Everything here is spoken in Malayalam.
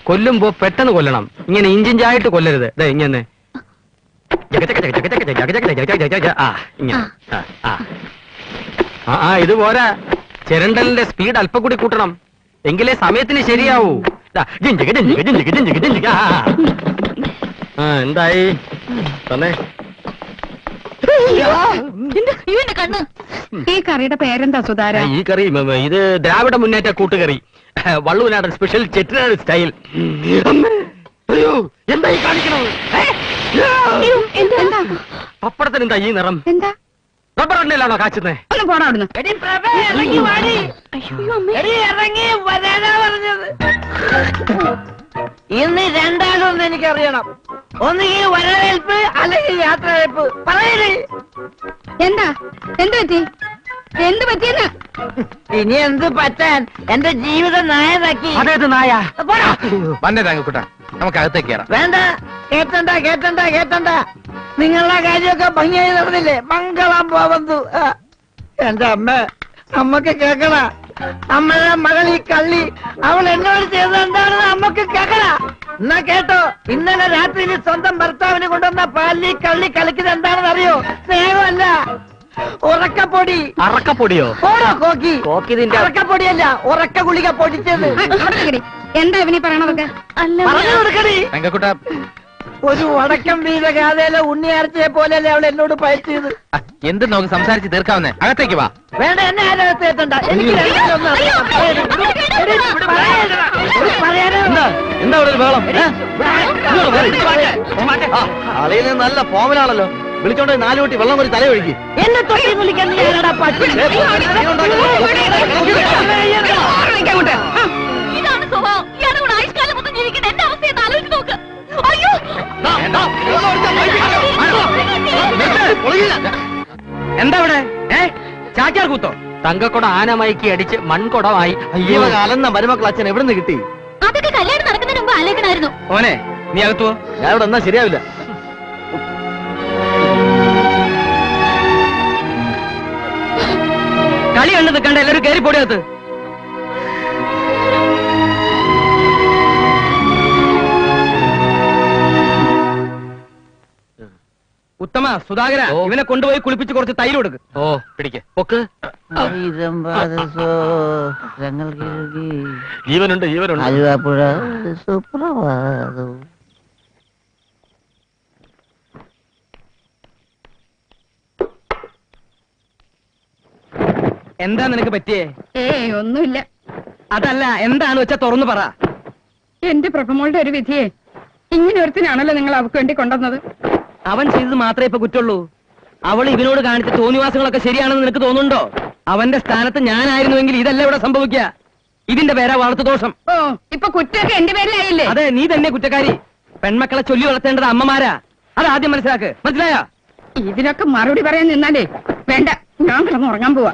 കൊല്ലുമ്പോ പെട്ടെന്ന് കൊല്ലണം. ഇങ്ങനെ ഇഞ്ചിഞ്ചായിട്ട് കൊല്ലരുത്. ഇങ്ങനെ ഇത് പോരാ. ചിരണ്ടലിന്റെ സ്പീഡ് അല്പം കൂടി കൂട്ടണം. എങ്കിലേ സമയത്തിന് ശരിയാവൂ. എന്തായി തന്നെ? ഈ കറിയുടെ പേരെന്താ സുധാര? ഈ കറി ഇത് ദ്രാവിഡ മുന്നേറ്റ കൂട്ടുകറി, വള്ളുവനാടൻ സ്പെഷ്യൽ ചെട്ടിനാട് സ്റ്റൈൽ. അയ്യോ എന്താ ഈ കാണിക്കണത്? പപ്പടത്തിന് എന്താ ഈ നിറം? എന്താ റബ്ബർ എണ്ണയിലാണോ കാച്ചുന്നേ? ഒന്ന് പോടാ അവിടുന്ന്. ഇന്ന് രണ്ടാളൊന്നും എനിക്കറിയണം. ഒന്നുകിൽ വരവേൽപ്പ് അല്ലെങ്കിൽ യാത്രവേൽപ്പ്. പറയണേ എന്താ എന്ത് പറ്റി? എന്ത് പറ്റിയെന്ന്? ഇനി എന്ത് പറ്റാൻ? എന്റെ ജീവിതം നായനാക്കി. അതേത് നായ? വന്നേ തങ്കക്കുട്ട, നമുക്ക് അകത്തേക്ക് കയറാം. വേണ്ട, കേട്ടണ്ട കേട്ടണ്ട കേട്ടണ്ട. നിങ്ങളുടെ കാര്യമൊക്കെ ഭംഗിയായി നടന്നില്ലേ? മംഗളം പോവന്തു. എന്റെ അമ്മക്ക് കേക്കണ. അമ്മയുടെ മകൾ ഈ കള്ളി അവൾ എന്നോട് ചെയ്തെന്താണെന്ന് അമ്മക്ക് കേക്കണ. എന്നാ കേട്ടോ, ഇന്നലെ രാത്രിയിൽ സ്വന്തം ഭർത്താവിനെ കൊണ്ടുവന്ന പാലിൽ കള്ളി കളിക്കുന്നത് എന്താണെന്ന് അറിയോ? സ്നേഹമല്ല, ഉറക്കപ്പൊടി. അറക്കപ്പൊടിയോ? ഓടോ കോക്കി. കോക്കിതിന്റെ ഉറക്കപ്പൊടിയല്ല, ഉറക്ക ഗുളിക പൊടിച്ചത്. എന്താ ഇവനീ പറയണതൊക്കെ? പറഞ്ഞു കൊടുക്കണി. തങ്കക്കുട്ട, ഒരു വടക്കം വീത ഗാഥയിലെ ഉണ്ണിയാർച്ചയെ പോലെയല്ലേ അവൾ എന്നോട് പയറ്റിയത്. എന്ത് നമുക്ക് സംസാരിച്ച് തീർക്കാവുന്നേ? അകത്തേക്ക് വാ. വേണ്ട, എന്നെ ആരകത്ത് എത്തണ്ട. എനിക്ക് എന്താ ഇവിടെ ഒരു ബഹളം? അളിയിൽ നല്ല ഫോമിലാണല്ലോ. വിളിച്ചോണ്ട് 4 കുട്ടി വെള്ളം ഒരു തലയൊഴുക്കി. എന്നെ തൊട്ടി വിളിക്കാൻ ഇതാണ് സ്വഭാവം. ഇയാളുടെ കൂടെ ആയുഷ്കാലം മൊത്തം ജീവിക്കുന്ന എന്റെ അവസ്ഥയെന്ന് ആലോചിച്ച് നോക്ക്. അയ്യോ എന്താ ഇവിടെ? ചാക്യാർ കൂത്തോ? തങ്കക്കുട ആനമയക്കി അടിച്ച് മൺകുടമായി. അയ്യോ, കാലന്ന മരുമക്കൾ അച്ഛൻ എവിടെ നിന്ന് കിട്ടി? അതൊക്കെ കല്യാണം നടക്കുന്നതിന് മുമ്പ് ആലോചിക്കണമായിരുന്നു. ഓനെ നീ അകത്തുവോ? ഞാൻ ഇവിടെ എന്നാ ശരിയാവില്ല. കളി കണ്ടത് കണ്ട എല്ലാവരും കയറി പോടിയകത്ത്. ഉത്തമ, സുധാകര, ഇവനെ കൊണ്ടുപോയി കുളിപ്പിച്ച് കുറച്ച് തൈര് കൊടുക്ക്. ഓ പിടിക്ക്, പൊക്ക്. ജീവനുണ്ട്, ജീവനുണ്ട്. ആലുവാപ്പുഴ സുപ്രഭാതം. എന്താ നിനക്ക് പറ്റിയേ? ഒന്നുമില്ല. അതല്ല, എന്താണ് വെച്ചാ തുറന്നു പറ. എന്റെ പ്രഭമോളുടെ ഒരു വിധിയെ ഇങ്ങനെ ഒരുത്തിനാണല്ലോ നിങ്ങൾ അവർക്ക് വേണ്ടി കൊണ്ടുവന്നത്. അവൻ ചെയ്തത് മാത്രമേ ഇപ്പൊ കുറ്റുള്ളൂ. അവൾ ഇവനോട് കാണിച്ച തോന്നിവാസങ്ങളൊക്കെ ശരിയാണെന്ന് നിനക്ക് തോന്നുന്നുണ്ടോ? അവന്റെ സ്ഥാനത്ത് ഞാനായിരുന്നുവെങ്കിൽ ഇതല്ല ഇവിടെ സംഭവിക്കുക. ഇതിന്റെ പേരാ വളർത്തു ദോഷം. ഓ, ഇപ്പൊ കുറ്റമൊക്കെ എന്റെ പേരിലായില്ലേ? അതെ, നീ തന്നെ കുറ്റക്കാരി. പെൺമക്കളെ ചൊല്ലി വളർത്തേണ്ടത് അമ്മമാരാ. അതാദ്യം മനസ്സിലാക്ക്. മനസ്സിലായോ? ഇതിനൊക്കെ മറുപടി പറയാൻ നിന്നാലേ വേണ്ട, ഞാൻ കിടന്ന് ഉറങ്ങാൻ പോവാ.